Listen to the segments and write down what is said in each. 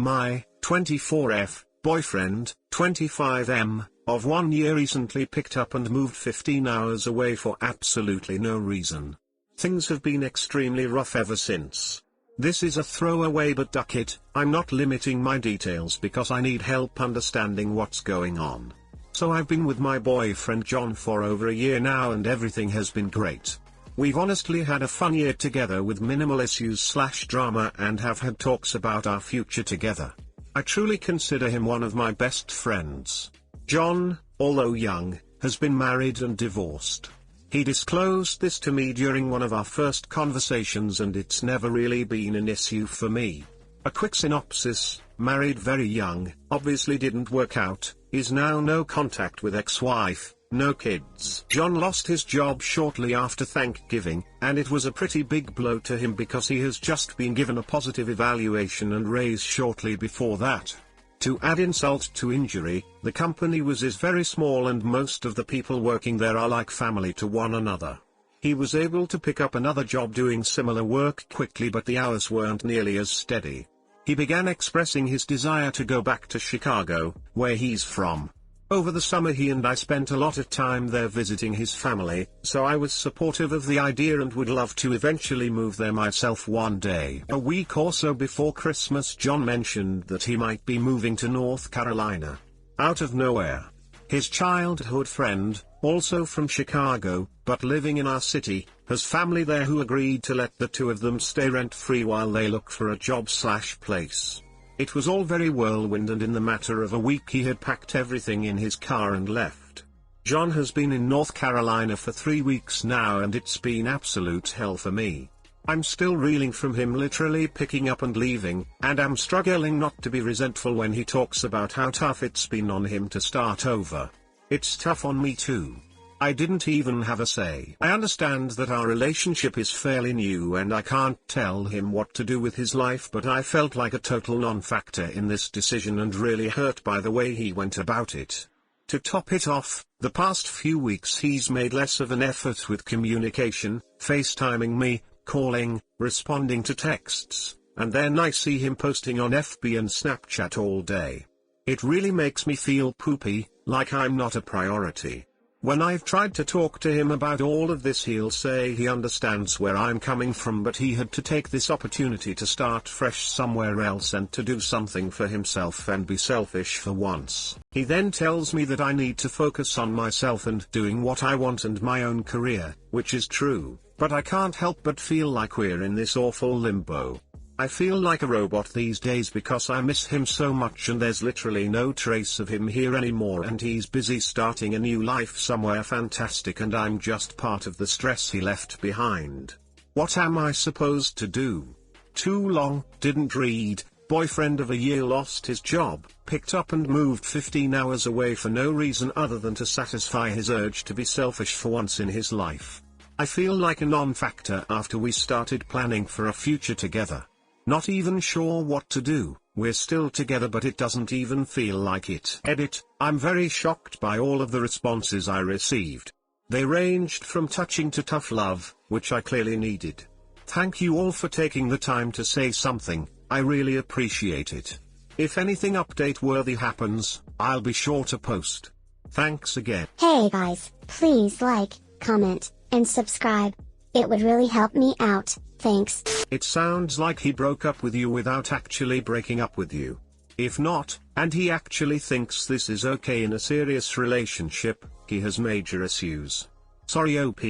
My 24F boyfriend, 25M, of 1 year recently picked up and moved 15 hours away for absolutely no reason. Things have been extremely rough ever since. This is a throwaway but duck it, I'm not limiting my details because I need help understanding what's going on. So I've been with my boyfriend John for over a year now and everything has been great. We've honestly had a fun year together with minimal issues/drama and have had talks about our future together. I truly consider him one of my best friends. John, although young, has been married and divorced. He disclosed this to me during one of our first conversations and it's never really been an issue for me. A quick synopsis: married very young, obviously didn't work out, is now no contact with ex-wife, no kids. John lost his job shortly after Thanksgiving, and it was a pretty big blow to him because he has just been given a positive evaluation and raise shortly before that. To add insult to injury, the company is very small and most of the people working there are like family to one another. He was able to pick up another job doing similar work quickly but the hours weren't nearly as steady. He began expressing his desire to go back to Chicago, where he's from. Over the summer he and I spent a lot of time there visiting his family, so I was supportive of the idea and would love to eventually move there myself one day. A week or so before Christmas John mentioned that he might be moving to North Carolina. Out of nowhere. His childhood friend, also from Chicago, but living in our city, has family there who agreed to let the two of them stay rent-free while they look for a job/place. It was all very whirlwind and in the matter of a week he had packed everything in his car and left. John has been in North Carolina for 3 weeks now and it's been absolute hell for me. I'm still reeling from him literally picking up and leaving, and I'm struggling not to be resentful when he talks about how tough it's been on him to start over. It's tough on me too. I didn't even have a say. I understand that our relationship is fairly new and I can't tell him what to do with his life, but I felt like a total non-factor in this decision and really hurt by the way he went about it. To top it off, the past few weeks he's made less of an effort with communication, FaceTiming me, calling, responding to texts, and then I see him posting on FB and Snapchat all day. It really makes me feel poopy, like I'm not a priority. When I've tried to talk to him about all of this he'll say he understands where I'm coming from but he had to take this opportunity to start fresh somewhere else and to do something for himself and be selfish for once. He then tells me that I need to focus on myself and doing what I want and my own career, which is true, but I can't help but feel like we're in this awful limbo. I feel like a robot these days because I miss him so much and there's literally no trace of him here anymore and he's busy starting a new life somewhere fantastic and I'm just part of the stress he left behind. What am I supposed to do? Too long, didn't read, boyfriend of a year lost his job, picked up and moved 15 hours away for no reason other than to satisfy his urge to be selfish for once in his life. I feel like a non-factor after we started planning for a future together. Not even sure what to do, we're still together but it doesn't even feel like it. Edit, I'm very shocked by all of the responses I received. They ranged from touching to tough love, which I clearly needed. Thank you all for taking the time to say something, I really appreciate it. If anything update-worthy happens, I'll be sure to post. Thanks again. Hey guys, please like, comment, and subscribe. It would really help me out, thanks. It sounds like he broke up with you without actually breaking up with you. If not, and he actually thinks this is okay in a serious relationship, he has major issues. Sorry OP.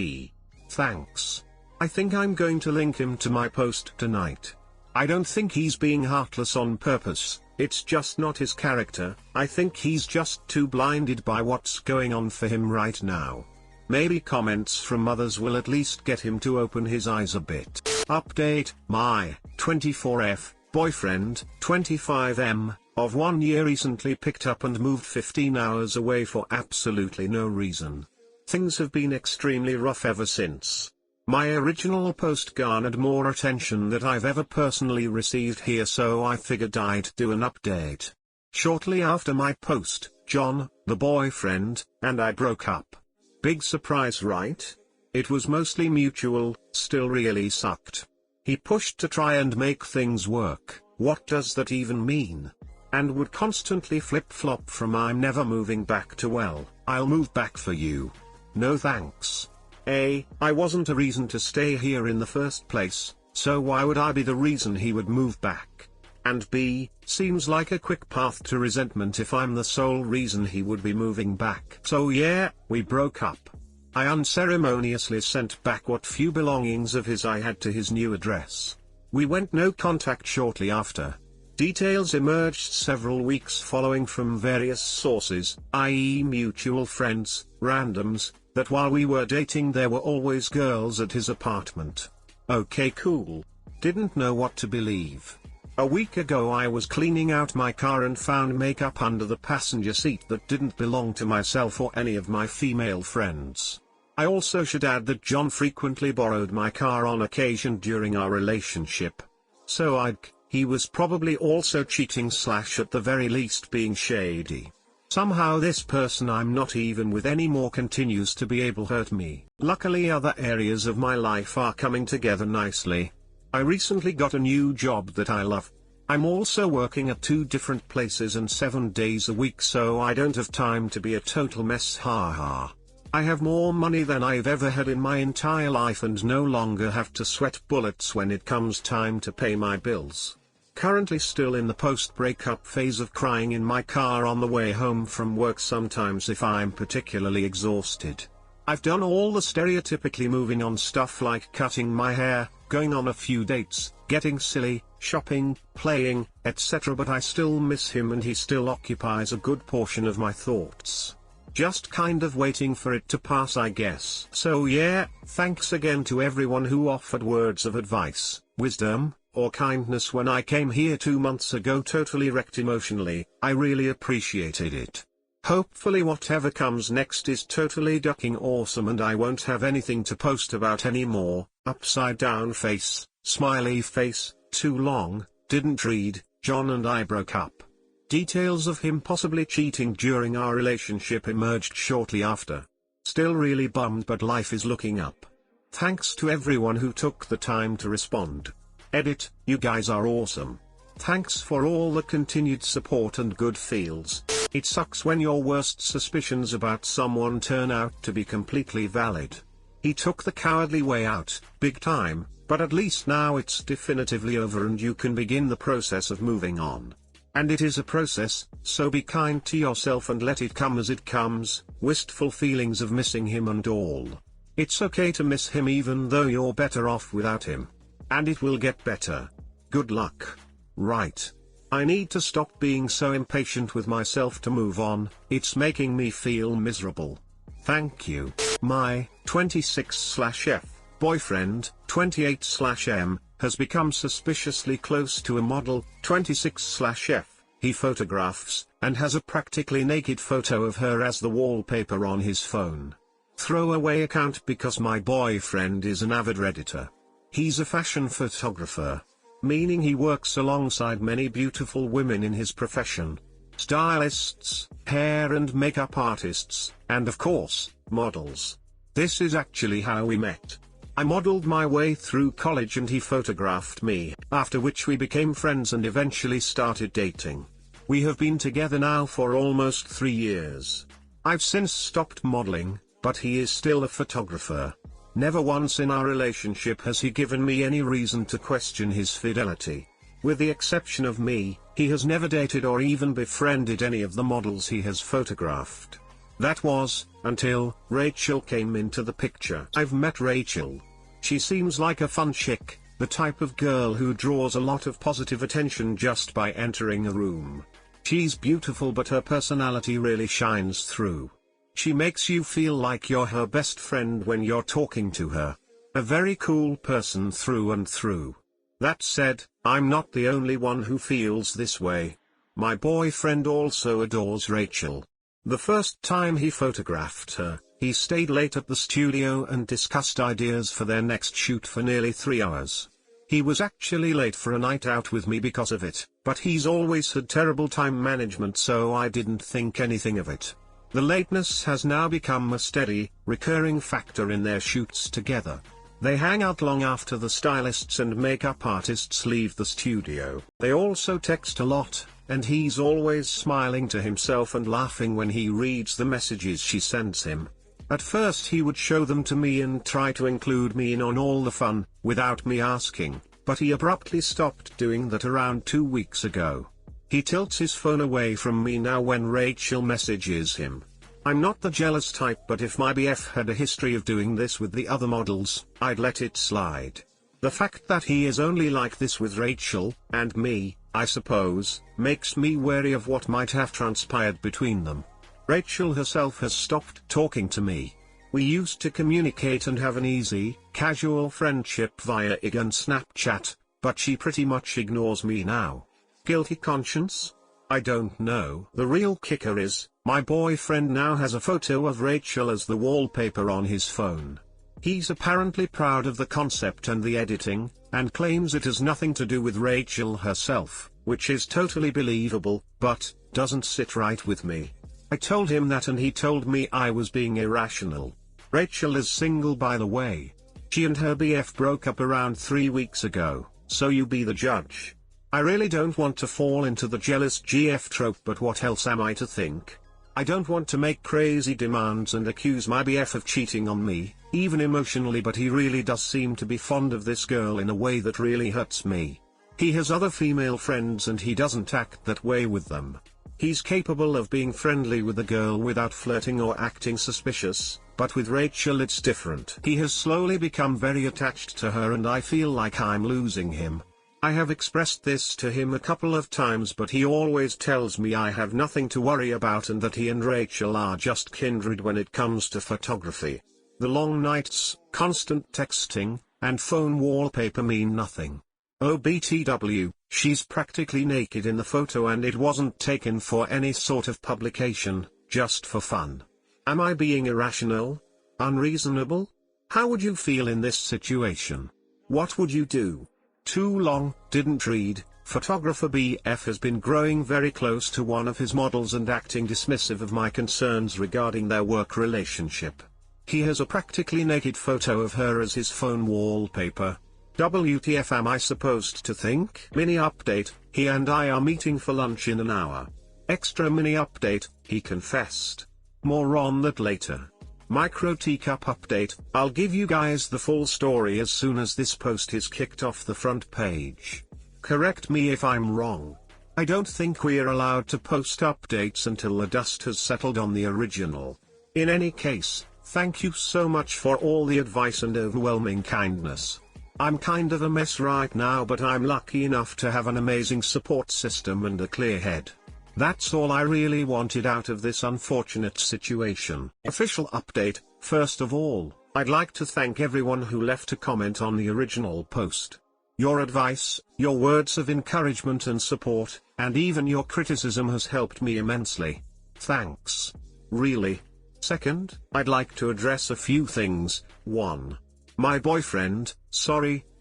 Thanks. I think I'm going to link him to my post tonight. I don't think he's being heartless on purpose, it's just not his character. I think he's just too blinded by what's going on for him right now. Maybe comments from others will at least get him to open his eyes a bit. Update, my 24F boyfriend, 25M, of 1 year recently picked up and moved 15 hours away for absolutely no reason. Things have been extremely rough ever since. My original post garnered more attention than I've ever personally received here, so I figured I'd do an update. Shortly after my post, John, the boyfriend, and I broke up. Big surprise, right? It was mostly mutual, still really sucked. He pushed to try and make things work, What does that even mean? And would constantly flip-flop from I'm never moving back to well, I'll move back for you. No thanks. A, I wasn't a reason to stay here in the first place, so why would I be the reason he would move back? And B, seems like a quick path to resentment if I'm the sole reason he would be moving back. So yeah, we broke up. I unceremoniously sent back what few belongings of his I had to his new address. We went no contact shortly after. Details emerged several weeks following from various sources, i.e. mutual friends, randoms, that while we were dating there were always girls at his apartment. Okay, cool. Didn't know what to believe. A week ago I was cleaning out my car and found makeup under the passenger seat that didn't belong to myself or any of my female friends. I also should add that John frequently borrowed my car on occasion during our relationship. So he was probably also cheating / at the very least being shady. Somehow this person I'm not even with anymore continues to be able to hurt me. Luckily other areas of my life are coming together nicely. I recently got a new job that I love. I'm also working at 2 different places and 7 days a week, so I don't have time to be a total mess, haha. I have more money than I've ever had in my entire life and no longer have to sweat bullets when it comes time to pay my bills. Currently still in the post-breakup phase of crying in my car on the way home from work sometimes if I'm particularly exhausted. I've done all the stereotypically moving on stuff like cutting my hair, going on a few dates, getting silly, shopping, playing, etc. but I still miss him and he still occupies a good portion of my thoughts. Just kind of waiting for it to pass, I guess. So yeah, thanks again to everyone who offered words of advice, wisdom, or kindness when I came here 2 months ago totally wrecked emotionally. I really appreciated it. Hopefully whatever comes next is totally ducking awesome and I won't have anything to post about anymore. Upside down face, smiley face, too long, didn't read, John and I broke up. Details of him possibly cheating during our relationship emerged shortly after. Still really bummed, but life is looking up. Thanks to everyone who took the time to respond. Edit, you guys are awesome. Thanks for all the continued support and good feels. It sucks when your worst suspicions about someone turn out to be completely valid. He took the cowardly way out, big time, but at least now it's definitively over and you can begin the process of moving on. And it is a process, so be kind to yourself and let it come as it comes, wistful feelings of missing him and all. It's okay to miss him even though you're better off without him. And it will get better. Good luck. Right. I need to stop being so impatient with myself to move on, it's making me feel miserable. Thank you. My 26/F boyfriend, 28/M, has become suspiciously close to a model, 26/F, he photographs, and has a practically naked photo of her as the wallpaper on his phone. Throwaway account because my boyfriend is an avid Redditor. He's a fashion photographer, meaning he works alongside many beautiful women in his profession. Stylists, hair and makeup artists, and of course, models. This is actually how we met. I modeled my way through college and he photographed me, after which we became friends and eventually started dating. We have been together now for almost 3 years. I've since stopped modeling, but he is still a photographer. Never once in our relationship has he given me any reason to question his fidelity. With the exception of me, he has never dated or even befriended any of the models he has photographed. That was, until Rachel came into the picture. I've met Rachel. She seems like a fun chick, the type of girl who draws a lot of positive attention just by entering a room. She's beautiful but her personality really shines through. She makes you feel like you're her best friend when you're talking to her. A very cool person through and through. That said, I'm not the only one who feels this way. My boyfriend also adores Rachel. The first time he photographed her, he stayed late at the studio and discussed ideas for their next shoot for nearly 3 hours. He was actually late for a night out with me because of it, but he's always had terrible time management, so I didn't think anything of it. The lateness has now become a steady, recurring factor in their shoots together. They hang out long after the stylists and makeup artists leave the studio. They also text a lot, and he's always smiling to himself and laughing when he reads the messages she sends him. At first he would show them to me and try to include me in on all the fun, without me asking, but he abruptly stopped doing that around 2 weeks ago. He tilts his phone away from me now when Rachel messages him. I'm not the jealous type, but if my BF had a history of doing this with the other models, I'd let it slide. The fact that he is only like this with Rachel, and me, I suppose, makes me wary of what might have transpired between them. Rachel herself has stopped talking to me. We used to communicate and have an easy, casual friendship via IG and Snapchat, but she pretty much ignores me now. Guilty conscience? I don't know. The real kicker is, my boyfriend now has a photo of Rachel as the wallpaper on his phone. He's apparently proud of the concept and the editing, and claims it has nothing to do with Rachel herself, which is totally believable, but doesn't sit right with me. I told him that and he told me I was being irrational. Rachel is single, by the way. She and her BF broke up around 3 weeks ago, so you be the judge. I really don't want to fall into the jealous GF trope, but what else am I to think? I don't want to make crazy demands and accuse my BF of cheating on me, even emotionally, but he really does seem to be fond of this girl in a way that really hurts me. He has other female friends and he doesn't act that way with them. He's capable of being friendly with a girl without flirting or acting suspicious, but with Rachel it's different. He has slowly become very attached to her and I feel like I'm losing him. I have expressed this to him a couple of times, but he always tells me I have nothing to worry about and that he and Rachel are just kindred when it comes to photography. The long nights, constant texting, and phone wallpaper mean nothing. OBTW, she's practically naked in the photo and it wasn't taken for any sort of publication, just for fun. Am I being irrational? Unreasonable? How would you feel in this situation? What would you do? Too long, didn't read. Photographer BF has been growing very close to one of his models and acting dismissive of my concerns regarding their work relationship. He has a practically naked photo of her as his phone wallpaper. WTF am I supposed to think? Mini update, he and I are meeting for lunch in an hour. Extra mini update, he confessed. More on that later. Micro teacup update, I'll give you guys the full story as soon as this post is kicked off the front page. Correct me if I'm wrong. I don't think we're allowed to post updates until the dust has settled on the original. In any case, thank you so much for all the advice and overwhelming kindness. I'm kind of a mess right now, but I'm lucky enough to have an amazing support system and a clear head. That's all I really wanted out of this unfortunate situation. Official update, first of all, I'd like to thank everyone who left a comment on the original post. Your advice, your words of encouragement and support, and even your criticism has helped me immensely. Thanks. Really. Second, I'd like to address a few things. 1. My boyfriend,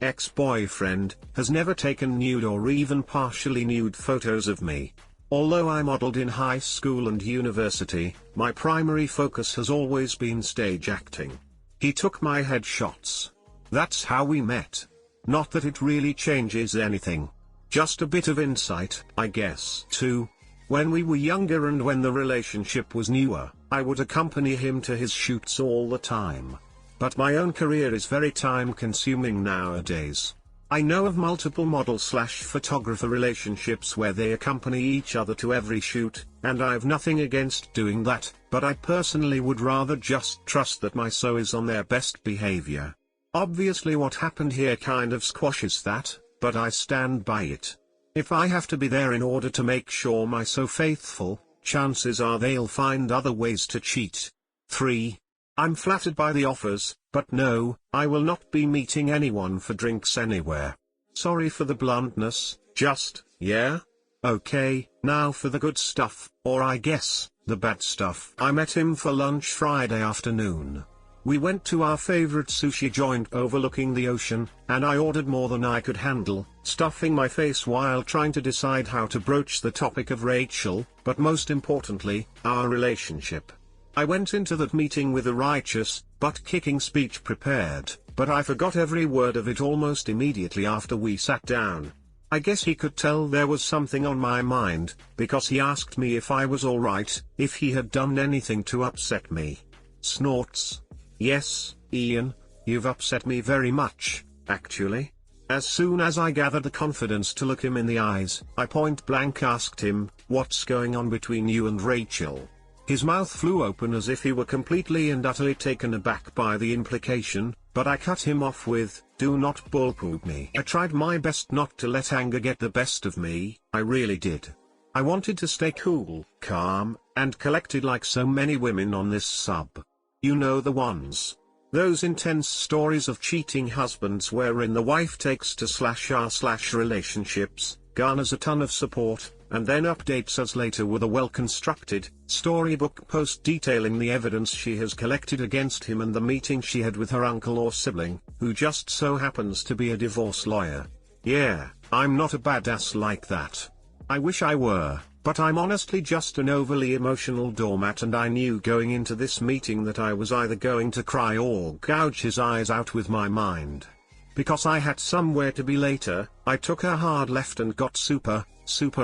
ex-boyfriend, has never taken nude or even partially nude photos of me. Although I modeled in high school and university, my primary focus has always been stage acting. He took my headshots. That's how we met. Not that it really changes anything. Just a bit of insight, I guess. 2. When we were younger and when the relationship was newer, I would accompany him to his shoots all the time. But my own career is very time-consuming nowadays. I know of multiple model/photographer relationships where they accompany each other to every shoot, and I've nothing against doing that, but I personally would rather just trust that my SO is on their best behavior. Obviously what happened here kind of squashes that, but I stand by it. If I have to be there in order to make sure my SO faithful, chances are they'll find other ways to cheat. 3. I'm flattered by the offers, but no, I will not be meeting anyone for drinks anywhere. Sorry for the bluntness, just, yeah? Okay, now for the good stuff, or I guess, the bad stuff. I met him for lunch Friday afternoon. We went to our favorite sushi joint overlooking the ocean, and I ordered more than I could handle, stuffing my face while trying to decide how to broach the topic of Rachel, but most importantly, our relationship. I went into that meeting with a righteous, butt-kicking speech prepared. but I forgot every word of it almost immediately after we sat down. I guess he could tell there was something on my mind, because he asked me if I was alright, if he had done anything to upset me. Snorts. Yes, Ian, you've upset me very much, actually. As soon as I gathered the confidence to look him in the eyes, I point blank asked him, what's going on between you and Rachel? His mouth flew open as if he were completely and utterly taken aback by the implication, but I cut him off with, do not bullpoop me. I tried my best not to let anger get the best of me, I really did. I wanted to stay cool, calm, and collected like so many women on this sub. You know the ones. Those intense stories of cheating husbands wherein the wife takes to /r/relationships, garners a ton of support, and then updates us later with a well-constructed, storybook post detailing the evidence she has collected against him and the meeting she had with her uncle or sibling, who just so happens to be a divorce lawyer. Yeah, I'm not a badass like that. I wish I were, but I'm honestly just an overly emotional doormat, and I knew going into this meeting that I was either going to cry or gouge his eyes out with my mind. Because I had somewhere to be later, I took a hard left and got super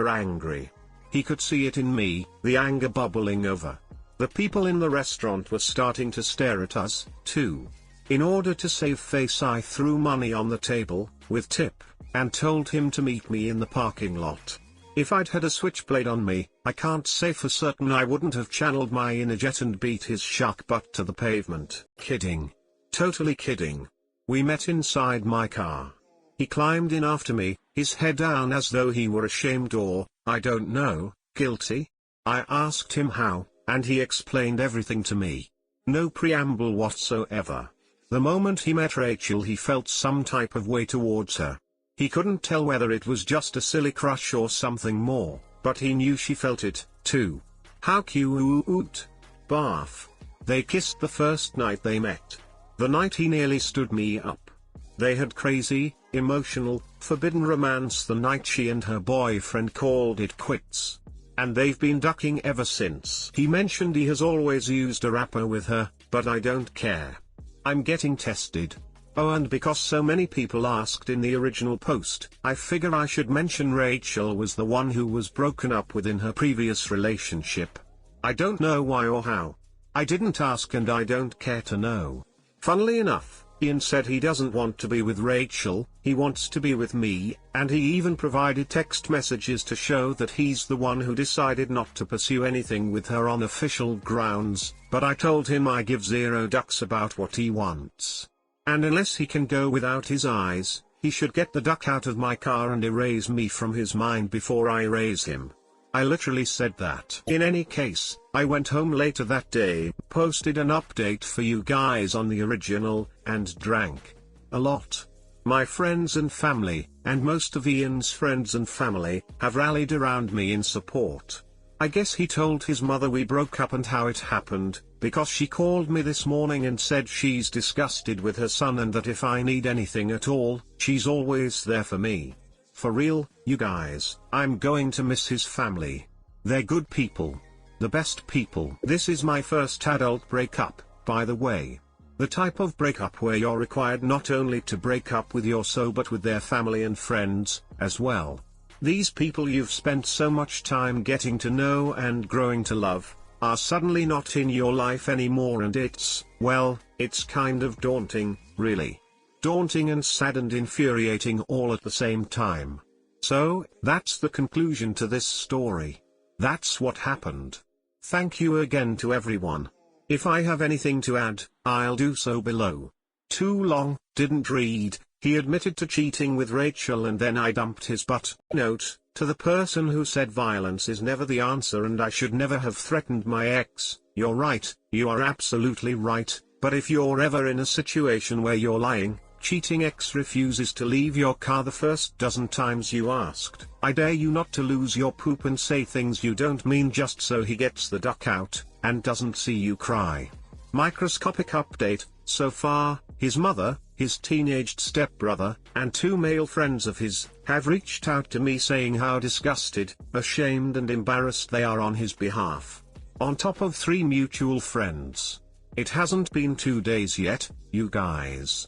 angry. He could see it in me, the anger bubbling over. The people in the restaurant were starting to stare at us, too. In order to save face, I threw money on the table, with tip, and told him to meet me in the parking lot. If I'd had a switchblade on me, I can't say for certain I wouldn't have channeled my inner jet and beat his shark butt to the pavement. Kidding. Totally kidding. We met inside my car. He climbed in after me, his head down as though he were ashamed or, I don't know, guilty. I asked him how, and he explained everything to me. No preamble whatsoever. The moment he met Rachel, he felt some type of way towards her. He couldn't tell whether it was just a silly crush or something more, but he knew she felt it, too. How cute. Barf. They kissed the first night they met. The night he nearly stood me up. They had crazy, emotional, forbidden romance the night she and her boyfriend called it quits. And they've been ducking ever since. He mentioned he has always used a rapper with her, but I don't care. I'm getting tested. Oh, and because so many people asked in the original post, I figure I should mention Rachel was the one who was broken up with in her previous relationship. I don't know why or how. I didn't ask and I don't care to know. Funnily enough, Ian said he doesn't want to be with Rachel, he wants to be with me, and he even provided text messages to show that he's the one who decided not to pursue anything with her on official grounds, but I told him I give zero ducks about what he wants. And unless he can go without his eyes, he should get the duck out of my car and erase me from his mind before I erase him. I literally said that. In any case, I went home later that day, posted an update for you guys on the original, and drank a lot. My friends and family, and most of Ian's friends and family, have rallied around me in support. I guess he told his mother we broke up and how it happened, because she called me this morning and said she's disgusted with her son and that if I need anything at all, she's always there for me. For real, you guys, I'm going to miss his family. They're good people. The best people. This is my first adult breakup, by the way. The type of breakup where you're required not only to break up with your soul but with their family and friends, as well. These people you've spent so much time getting to know and growing to love, are suddenly not in your life anymore, and it's, well, it's kind of daunting, really. Daunting and sad and infuriating all at the same time. So, that's the conclusion to this story. That's what happened. Thank you again to everyone. If I have anything to add, I'll do so below. Too long, didn't read. He admitted to cheating with Rachel and then I dumped his butt. Note, to the person who said violence is never the answer and I should never have threatened my ex, you're right, you are absolutely right, but if you're ever in a situation where you're lying, cheating ex refuses to leave your car the first dozen times you asked, I dare you not to lose your poop and say things you don't mean just so he gets the duck out, and doesn't see you cry. Microscopic update, so far, his mother, his teenaged stepbrother, and 2 male friends of his, have reached out to me saying how disgusted, ashamed and embarrassed they are on his behalf. On top of 3 mutual friends. It hasn't been 2 days yet, you guys.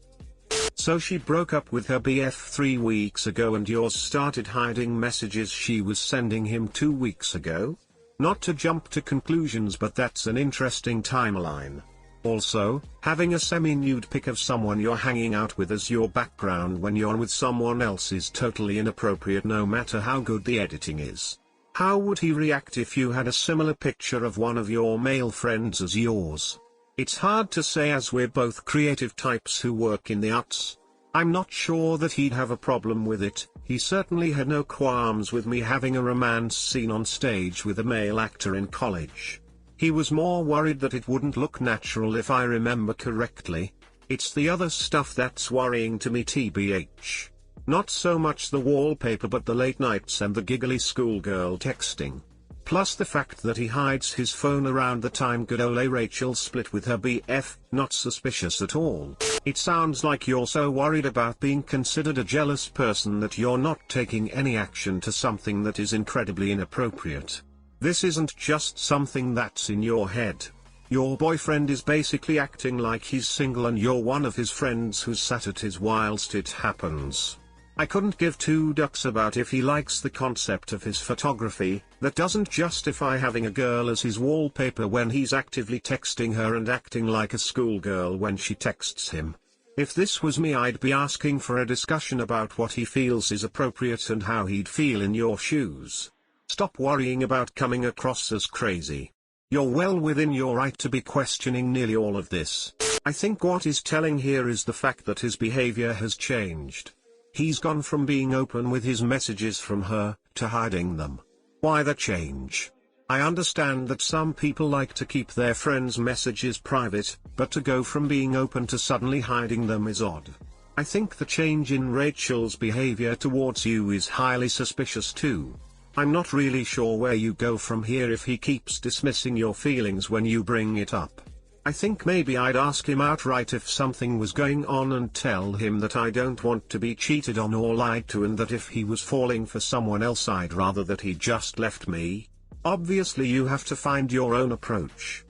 So she broke up with her BF 3 weeks ago and yours started hiding messages she was sending him 2 weeks ago? Not to jump to conclusions, but that's an interesting timeline. Also, having a semi-nude pic of someone you're hanging out with as your background when you're with someone else is totally inappropriate no matter how good the editing is. How would he react if you had a similar picture of one of your male friends as yours? It's hard to say as we're both creative types who work in the arts. I'm not sure that he'd have a problem with it. He certainly had no qualms with me having a romance scene on stage with a male actor in college. He was more worried that it wouldn't look natural if I remember correctly. It's the other stuff that's worrying to me tbh. Not so much the wallpaper but the late nights and the giggly schoolgirl texting. Plus the fact that he hides his phone around the time good ole Rachel split with her BF, not suspicious at all. It sounds like you're so worried about being considered a jealous person that you're not taking any action to something that is incredibly inappropriate. This isn't just something that's in your head. Your boyfriend is basically acting like he's single and you're one of his friends who's sat at his whilst it happens. I couldn't give two ducks about if he likes the concept of his photography. That doesn't justify having a girl as his wallpaper when he's actively texting her and acting like a schoolgirl when she texts him. If this was me, I'd be asking for a discussion about what he feels is appropriate and how he'd feel in your shoes. Stop worrying about coming across as crazy. You're well within your right to be questioning nearly all of this. I think what is telling here is the fact that his behavior has changed. He's gone from being open with his messages from her, to hiding them. Why the change? I understand that some people like to keep their friends' messages private, but to go from being open to suddenly hiding them is odd. I think the change in Rachel's behavior towards you is highly suspicious too. I'm not really sure where you go from here if he keeps dismissing your feelings when you bring it up. I think maybe I'd ask him outright if something was going on and tell him that I don't want to be cheated on or lied to, and that if he was falling for someone else I'd rather that he just left me. Obviously you have to find your own approach.